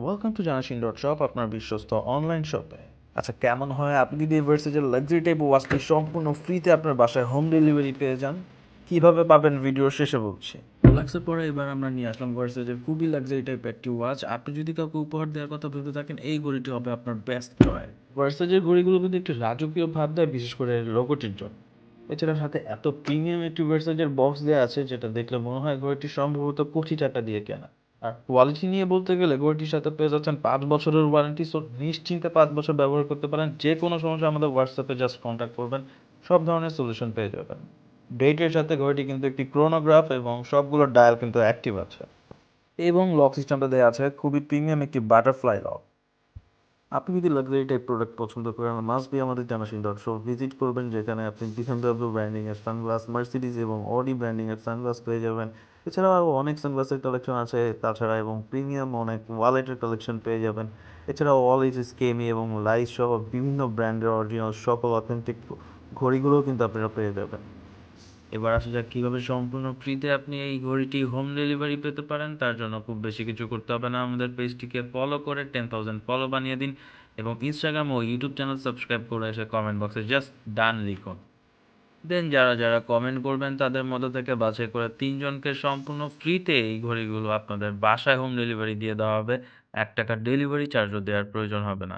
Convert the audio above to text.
Welcome to জানাশিন dot shop, আপনার বিশ্বস্ত online শপে। আচ্ছা, কেমন হয় আপনি যদি ভার্সেজের লাক্সারি টাইপ ওয়াচটি সম্পূর্ণ ফ্রিতে আপনার বাসায় হোম ডেলিভারি পেয়ে যান? কীভাবে পাবেন ভিডিওর শেষে বলছি। লাক্সের পরে এবার আমরা নিয়ে আসলাম ভার্সেজের খুবই লাক্সারি টাইপ একটি ওয়াচ। আপনি যদি কাউকে উপহার দেওয়ার কথা ভেবে থাকেন, এই ঘড়িটি হবে আপনার বেস্ট চয়েস। ভার্সেজের ঘড়িগুলো কিন্তু একটু রাজকীয় ভাব দেয়, বিশেষ করে লোগোটির জন্য। এছাড়া সাথে এত প্রিমিয়াম একটি ভার্সেজের বক্স দেওয়া আছে, যেটা দেখলে মনে হয় ঘড়িটি সম্ভবত কোটি টাকা দিয়ে কেনা। আর কোয়ালিটি নিয়ে বলতে গেলে ঘড়িটির সাথে পেয়ে যাচ্ছেন 5 বছরের ওয়ারেন্টি। সো নিশ্চিন্তে 5 বছর ব্যবহার করতে পারেন। যে কোনো সমস্যা আমাদের হোয়াটসঅ্যাপে জাস্ট কন্ট্যাক্ট করবেন, সব ধরনের সলিউশন পেয়ে যাবেন। ডেটের সাথে ঘড়িটি কিন্তু একটি ক্রোনোগ্রাফ এবং সবগুলো ডায়াল কিন্তু অ্যাক্টিভ আছে, এবং লক সিস্টেমটা দেওয়া আছে খুবই প্রিমিয়াম একটি বাটারফ্লাই লক। আপনি যদি লাক্সারি টাইপ প্রোডাক্ট পছন্দ করেন, মাস্ট বি আমাদের জানাশীল ডট শো ভিজিট করবেন, যেখানে আপনি বিএমডব্লিউ ব্র্যান্ডিংয়ের সানগ্লাস, মার্সিডিজ এবং অডি ব্র্যান্ডিংয়ের সানগ্লাস পেয়ে যাবেন। এছাড়াও আরও অনেক সানগ্লাসের কালেকশন আছে, তাছাড়া এবং প্রিমিয়াম অনেক ওয়ালেটের কালেকশন পেয়ে যাবেন। এছাড়াও অল ইজ স্কেমি এবং লাইস সহ বিভিন্ন ব্র্যান্ডের অরিজিনাল সকল অথেন্টিক ঘড়িগুলোও কিন্তু আপনারা পেয়ে যাবেন। এবার আসা যাক কীভাবে সম্পূর্ণ ফ্রিতে আপনি এই ঘড়িটি হোম ডেলিভারি পেতে পারেন। তার জন্য খুব বেশি কিছু করতে হবে না। আমাদের পেজটিকে ফলো করে 10,000 ফলো বানিয়ে দিন, এবং ইনস্টাগ্রাম ও ইউটিউব চ্যানেল সাবস্ক্রাইব করে এসে কমেন্ট বক্সে জাস্ট ডান লিখুন। দেন যারা যারা কমেন্ট করবেন, তাদের মধ্যে থেকে বাছাই করে 3 জনকে সম্পূর্ণ ফ্রিতে এই ঘড়িগুলো আপনাদের বাসায় হোম ডেলিভারি দিয়ে দেওয়া হবে। ৳1 ডেলিভারি চার্জও দেওয়ার প্রয়োজন হবে না।